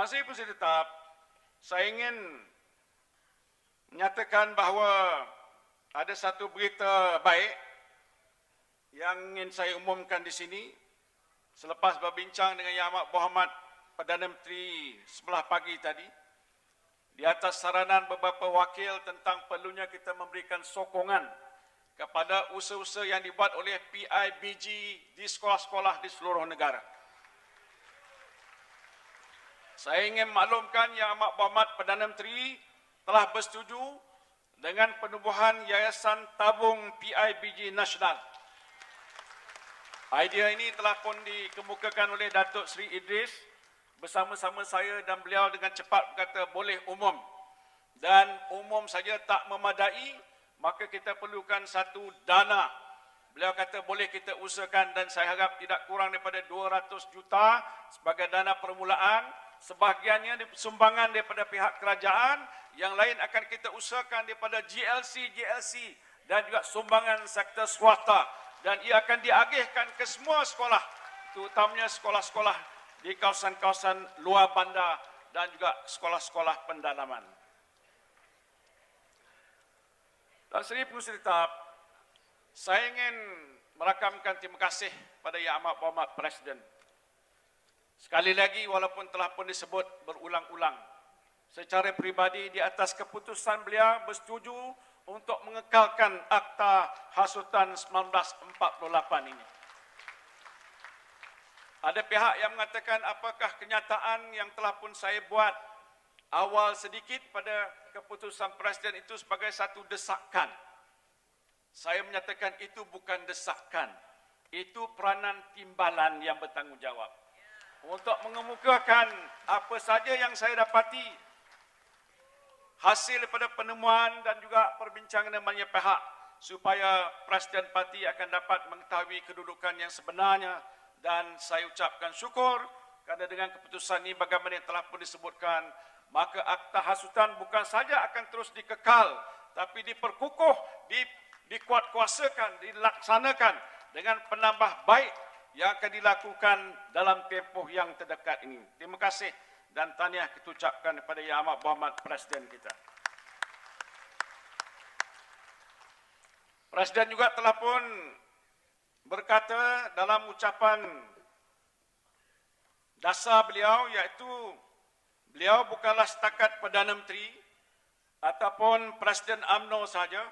Tuan Sri Pengerusi Tetap, saya ingin menyatakan bahawa ada satu berita baik yang ingin saya umumkan di sini selepas berbincang dengan Yang Amat Berhormat Perdana Menteri sebelah pagi tadi di atas saranan beberapa wakil tentang perlunya kita memberikan sokongan kepada usaha-usaha yang dibuat oleh PIBG di sekolah-sekolah di seluruh negara. Saya ingin maklumkan Yang Amat Berhormat Perdana Menteri telah bersetuju dengan penubuhan Yayasan Tabung PIBG Nasional. Idea ini telah pun dikemukakan oleh Datuk Seri Idris bersama-sama saya dan beliau dengan cepat berkata boleh umum. Dan umum saja tak memadai, maka kita perlukan satu dana. Beliau kata boleh kita usahakan dan saya harap tidak kurang daripada 200 juta sebagai dana permulaan. Sebahagiannya sumbangan daripada pihak kerajaan, yang lain akan kita usahakan daripada GLC dan juga sumbangan sektor swasta. Dan ia akan diagihkan ke semua sekolah, terutamanya sekolah-sekolah di kawasan-kawasan luar bandar dan juga sekolah-sekolah pendalaman. Tuan Sri Pengerusi Tetap, saya ingin merakamkan terima kasih pada Yang Amat Berhormat Presiden. Sekali lagi, walaupun telah pun disebut berulang-ulang, secara peribadi di atas keputusan beliau bersetuju untuk mengekalkan Akta Hasutan 1948 ini. Ada pihak yang mengatakan apakah kenyataan yang telah pun saya buat awal sedikit pada keputusan Presiden itu sebagai satu desakan. Saya menyatakan itu bukan desakan, itu peranan timbalan yang bertanggungjawab untuk mengemukakan apa saja yang saya dapati hasil daripada penemuan dan juga perbincangan dengan banyak pihak supaya Presiden Parti akan dapat mengetahui kedudukan yang sebenarnya. Dan saya ucapkan syukur kerana dengan keputusan ini bagaimana yang telah pun disebutkan, maka Akta Hasutan bukan saja akan terus dikekal, tapi diperkukuh, dikuatkuasakan, dilaksanakan dengan penambah baik yang akan dilakukan dalam tempoh yang terdekat ini. Terima kasih dan tahniah kita ucapkan kepada Yang Amat Berhormat Presiden kita. Presiden juga telah pun berkata dalam ucapan dasar beliau, iaitu beliau bukanlah setakat Perdana Menteri ataupun Presiden UMNO sahaja,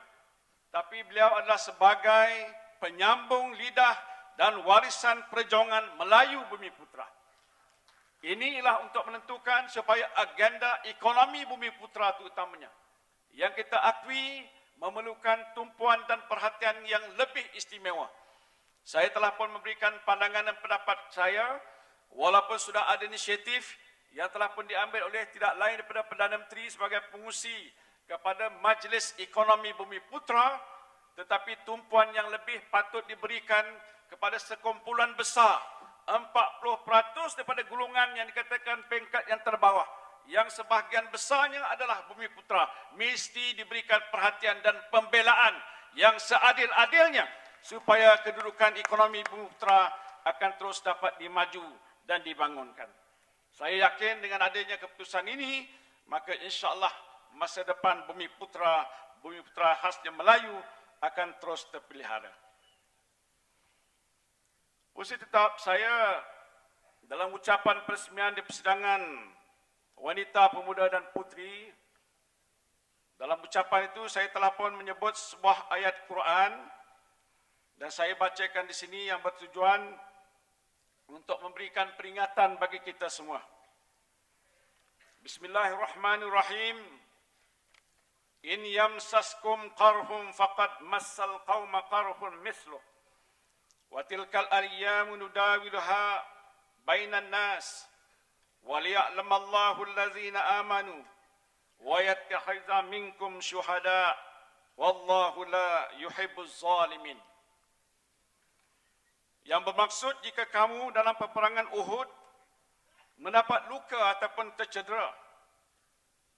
tapi beliau adalah sebagai penyambung lidah dan warisan perjuangan Melayu Bumi Putra. Inilah untuk menentukan supaya agenda ekonomi Bumi Putra terutamanya, yang kita akui memerlukan tumpuan dan perhatian yang lebih istimewa. Saya telah pun memberikan pandangan dan pendapat saya, walaupun sudah ada inisiatif yang telah pun diambil oleh tidak lain daripada Perdana Menteri sebagai pengurusi kepada Majlis Ekonomi Bumi Putra, tetapi tumpuan yang lebih patut diberikan kepada sekumpulan besar, 40% daripada golongan yang dikatakan peringkat yang terbawah, yang sebahagian besarnya adalah Bumi Putra, mesti diberikan perhatian dan pembelaan yang seadil-adilnya supaya kedudukan ekonomi Bumi Putra akan terus dapat dimaju dan dibangunkan. Saya yakin dengan adanya keputusan ini, maka insya-Allah masa depan Bumi Putra khasnya Melayu akan terus terpelihara. Pengerusi Tetap, saya dalam ucapan peresmian di persidangan wanita, pemuda dan putri, dalam ucapan itu saya telah pun menyebut sebuah ayat Quran dan saya bacakan di sini yang bertujuan untuk memberikan peringatan bagi kita semua. Bismillahirrahmanirrahim. In yamsaskum qarhum faqad massal qauma qarhun misluh. Wa tilkal ayyamu nudawiluha bainan nas. Wa liya'lamallahu allazina amanu wa yattakhidha minkum syuhada. Wallahu la yuhibbuz zalimin. Yang bermaksud jika kamu dalam peperangan Uhud mendapat luka ataupun tercedera,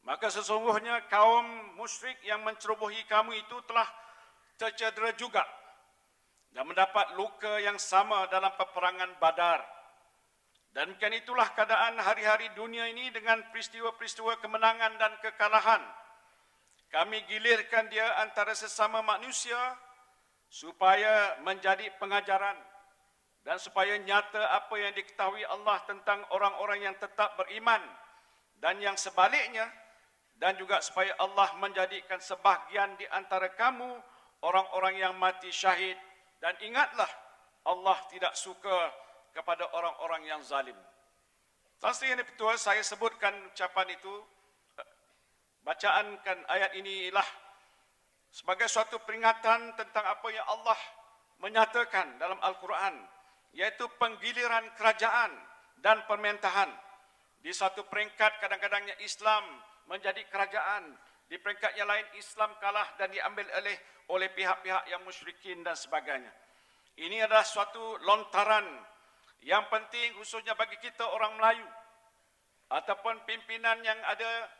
maka sesungguhnya kaum musyrik yang mencerobohi kamu itu telah tercedera juga dan mendapat luka yang sama dalam peperangan Badar. Dan demikian itulah keadaan hari-hari dunia ini dengan peristiwa-peristiwa kemenangan dan kekalahan. Kami gilirkan dia antara sesama manusia supaya menjadi pengajaran dan supaya nyata apa yang diketahui Allah tentang orang-orang yang tetap beriman dan yang sebaliknya, dan juga supaya Allah menjadikan sebahagian di antara kamu orang-orang yang mati syahid. Dan ingatlah, Allah tidak suka kepada orang-orang yang zalim. Tuan Sri Yang Di-Pertua, saya sebutkan ucapan itu, bacaankan ayat inilah sebagai suatu peringatan tentang apa yang Allah menyatakan dalam Al-Quran, yaitu penggiliran kerajaan dan pemerintahan. Di satu peringkat kadang-kadangnya Islam menjadi kerajaan, di peringkat yang lain Islam kalah dan diambil oleh pihak-pihak yang musyrikin dan sebagainya. Ini adalah suatu lontaran yang penting khususnya bagi kita orang Melayu ataupun pimpinan yang ada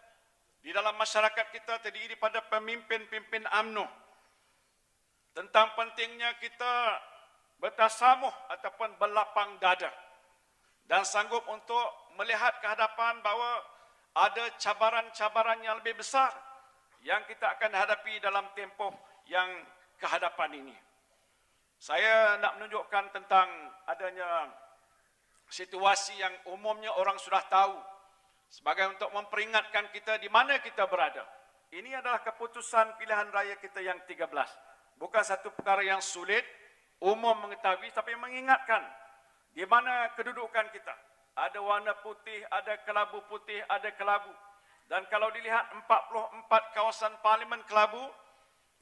di dalam masyarakat kita terdiri pada pemimpin-pemimpin UMNO, tentang pentingnya kita bertasamuh ataupun berlapang dada dan sanggup untuk melihat ke hadapan bahawa ada cabaran-cabaran yang lebih besar yang kita akan hadapi dalam tempoh yang kehadapan ini. Saya nak menunjukkan tentang adanya situasi yang umumnya orang sudah tahu sebagai untuk memperingatkan kita di mana kita berada. Ini adalah keputusan pilihan raya kita yang 13. Bukan satu perkara yang sulit, umum mengetahui, tapi mengingatkan di mana kedudukan kita. Ada warna putih, ada kelabu putih, ada kelabu. Dan kalau dilihat 44 kawasan parlimen kelabu,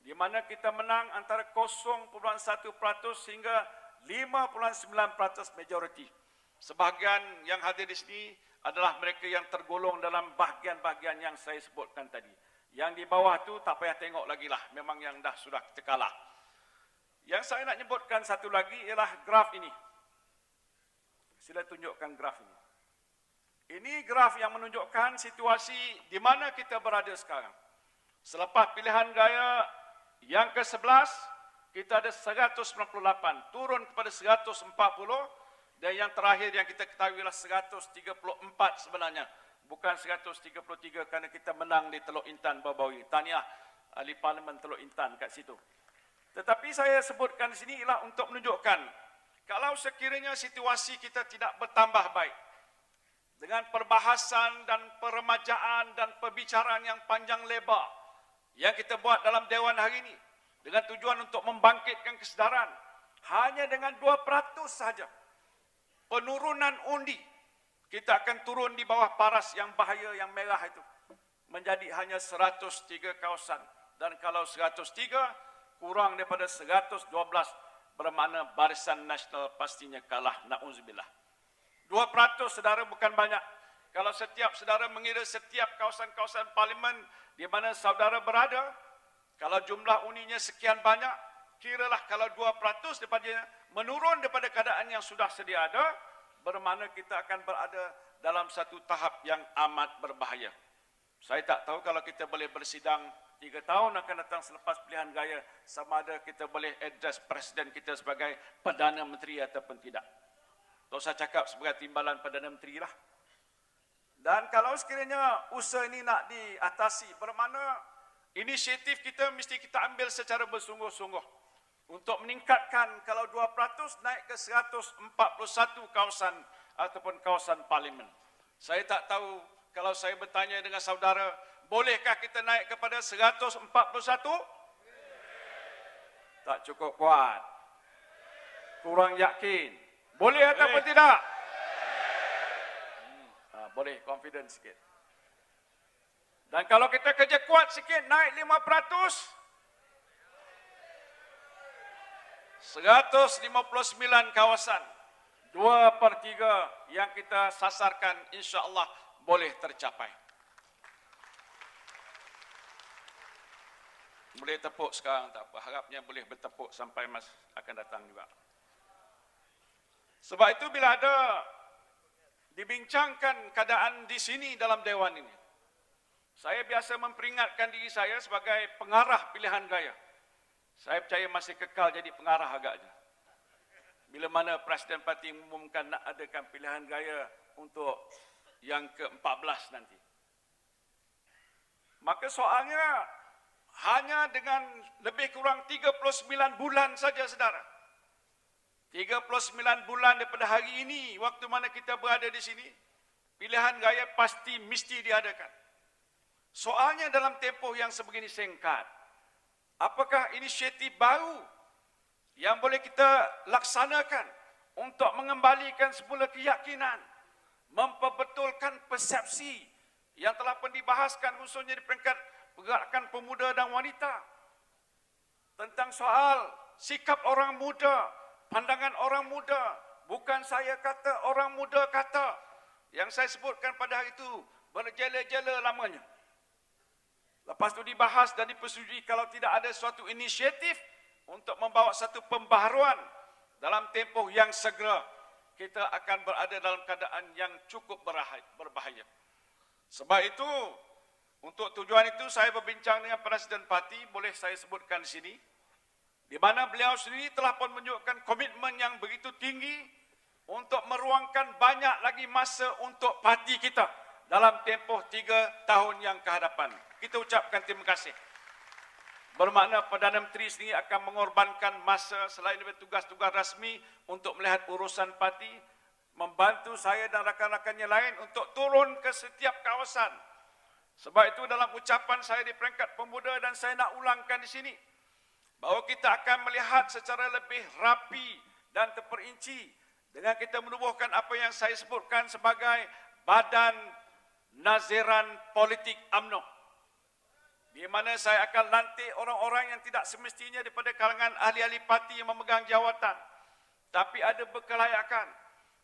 di mana kita menang antara 0.1% hingga 5.9% majoriti. Sebahagian yang hadir di sini adalah mereka yang tergolong dalam bahagian-bahagian yang saya sebutkan tadi. Yang di bawah tu tak payah tengok lagi lah, memang yang dah sudah kita kalah. Yang saya nak nyebutkan satu lagi ialah graf ini. Sila tunjukkan graf ini. Ini graf yang menunjukkan situasi di mana kita berada sekarang. Selepas pilihan raya yang ke-11, kita ada 198, turun kepada 140, dan yang terakhir yang kita ketahui adalah 134 sebenarnya. Bukan 133 kerana kita menang di Teluk Intan baru-baru ini. Tahniah ahli parlimen Teluk Intan kat situ. Tetapi saya sebutkan di sini ialah untuk menunjukkan, kalau sekiranya situasi kita tidak bertambah baik, dengan perbahasan dan peremajaan dan perbicaraan yang panjang lebar yang kita buat dalam Dewan hari ini, dengan tujuan untuk membangkitkan kesedaran, hanya dengan 2% saja penurunan undi, kita akan turun di bawah paras yang bahaya, yang merah itu, menjadi hanya 103 kawasan. Dan kalau 103 kurang daripada 112, bermakna Barisan Nasional pastinya kalah, na'udzubillah. 2% saudara bukan banyak. Kalau setiap saudara mengira setiap kawasan-kawasan parlimen di mana saudara berada, kalau jumlah uninya sekian banyak, kiralah kalau 2% daripadanya menurun daripada keadaan yang sudah sedia ada, bermakna kita akan berada dalam satu tahap yang amat berbahaya. Saya tak tahu kalau kita boleh bersidang 3 tahun akan datang selepas pilihan raya, sama ada kita boleh address Presiden kita sebagai Perdana Menteri ataupun tidak. Tak usah cakap sebagai timbalan Perdana Menteri lah. Dan kalau sekiranya usaha ini nak diatasi, bermakna inisiatif kita mesti kita ambil secara bersungguh-sungguh untuk meningkatkan, kalau 2% naik ke 141 kawasan ataupun kawasan parlimen. Saya tak tahu kalau saya bertanya dengan saudara, bolehkah kita naik kepada 141? Tak cukup kuat. Kurang yakin. Boleh ataupun tidak? Boleh, confident sikit. Dan kalau kita kerja kuat sikit, naik 5%, 159 kawasan, 2/3 yang kita sasarkan insya-Allah boleh tercapai. Boleh tepuk sekarang tak apa, harapnya boleh bertepuk sampai masa akan datang juga. Sebab itu bila ada dibincangkan keadaan di sini dalam Dewan ini, saya biasa memperingatkan diri saya sebagai pengarah pilihan raya. Saya percaya masih kekal jadi pengarah agaknya. bila mana Presiden Parti mengumumkan nak adakan pilihan raya untuk yang ke-14 nanti. Maka soalnya hanya dengan lebih kurang 39 bulan saja, saudara. 39 bulan daripada hari ini, waktu mana kita berada di sini, pilihan raya pasti mesti diadakan. Soalnya dalam tempoh yang sebegini singkat, apakah inisiatif baru yang boleh kita laksanakan untuk mengembalikan semula keyakinan, memperbetulkan persepsi yang telah pun dibahaskan khususnya di peringkat pergerakan pemuda dan wanita tentang soal sikap orang muda, pandangan orang muda, bukan saya kata, orang muda kata, yang saya sebutkan pada hari itu berjela-jela lamanya. Lepas itu dibahas dan dipersetujui kalau tidak ada suatu inisiatif untuk membawa satu pembaharuan dalam tempoh yang segera, kita akan berada dalam keadaan yang cukup berbahaya. Sebab itu, untuk tujuan itu saya berbincang dengan Presiden Parti, boleh saya sebutkan di sini, di mana beliau sendiri telah pun menunjukkan komitmen yang begitu tinggi untuk meruangkan banyak lagi masa untuk parti kita dalam tempoh 3 tahun yang kehadapan. Kita ucapkan terima kasih. Bermakna Perdana Menteri sendiri akan mengorbankan masa selain daripada tugas-tugas rasmi untuk melihat urusan parti, membantu saya dan rakan-rakannya lain untuk turun ke setiap kawasan. Sebab itu dalam ucapan saya di peringkat pemuda dan saya nak ulangkan di sini, bahawa kita akan melihat secara lebih rapi dan terperinci dengan kita menubuhkan apa yang saya sebutkan sebagai Badan Naziran Politik UMNO, di mana saya akan lantik orang-orang yang tidak semestinya daripada kalangan ahli-ahli parti yang memegang jawatan, tapi ada berkelayakan,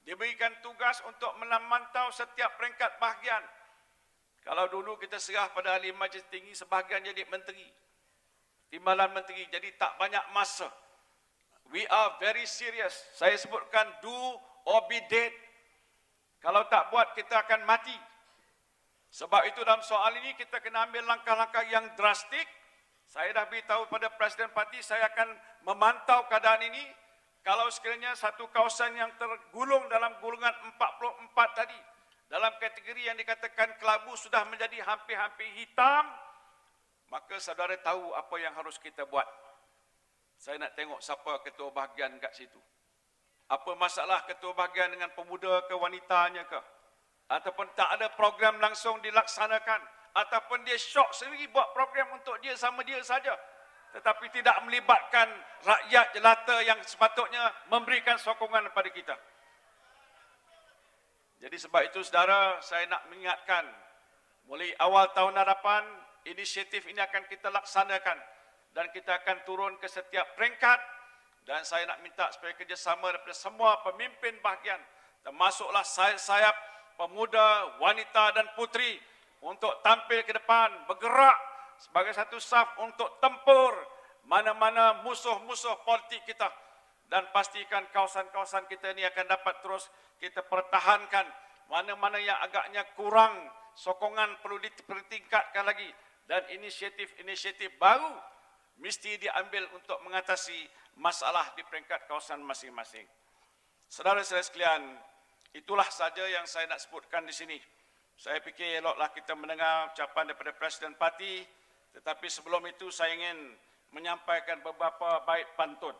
diberikan tugas untuk memantau setiap peringkat bahagian. Kalau dulu kita serah pada ahli majlis tinggi, sebahagian jadi menteri, timbalan menteri, jadi tak banyak masa. We are very serious. Saya sebutkan do or be dead. Kalau tak buat, kita akan mati. Sebab itu dalam soal ini kita kena ambil langkah-langkah yang drastik. Saya dah beritahu pada Presiden Parti, saya akan memantau keadaan ini. Kalau sekiranya satu kawasan yang tergulung dalam golongan 44 tadi, dalam kategori yang dikatakan kelabu sudah menjadi hampir-hampir hitam, maka saudara tahu apa yang harus kita buat. Saya nak tengok siapa ketua bahagian kat situ. Apa masalah ketua bahagian dengan pemuda ke wanitanya ke? Ataupun tak ada program langsung dilaksanakan, ataupun dia syok sendiri buat program untuk dia sama dia saja, tetapi tidak melibatkan rakyat jelata yang sepatutnya memberikan sokongan kepada kita. Jadi sebab itu saudara, saya nak mengingatkan, mulai awal tahun hadapan, inisiatif ini akan kita laksanakan dan kita akan turun ke setiap peringkat, dan saya nak minta supaya kerjasama daripada semua pemimpin bahagian, termasuklah sayap-sayap pemuda, wanita dan puteri, untuk tampil ke depan, bergerak sebagai satu saf untuk tempur mana-mana musuh-musuh politik kita, dan pastikan kawasan-kawasan kita ini akan dapat terus kita pertahankan. Mana-mana yang agaknya kurang, sokongan perlu ditingkatkan lagi, dan inisiatif-inisiatif baru mesti diambil untuk mengatasi masalah di peringkat kawasan masing-masing. Saudara-saudara sekalian, itulah saja yang saya nak sebutkan di sini. Saya fikir eloklah kita mendengar ucapan daripada Presiden Parti, tetapi sebelum itu saya ingin menyampaikan beberapa bait pantun.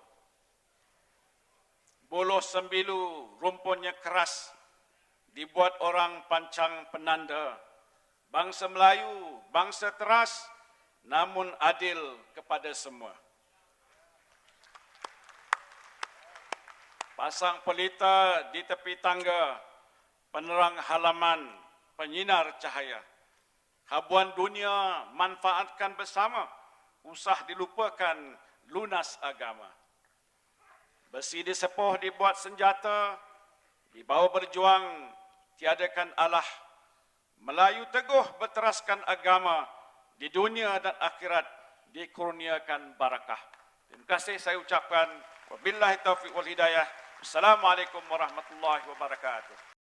Buluh sembilu rumpunnya keras, dibuat orang pancang penanda. Bangsa Melayu, bangsa teras, namun adil kepada semua. Pasang pelita di tepi tangga, penerang halaman, penyinar cahaya. Habuan dunia manfaatkan bersama, usah dilupakan lunas agama. Besi disepuh dibuat senjata, dibawa berjuang, tiadakan Allah. Melayu teguh berteraskan agama, di dunia dan akhirat dikurniakan barakah. Terima kasih saya ucapkan. Wabillahi taufiq wal hidayah. Assalamualaikum warahmatullahi wabarakatuh.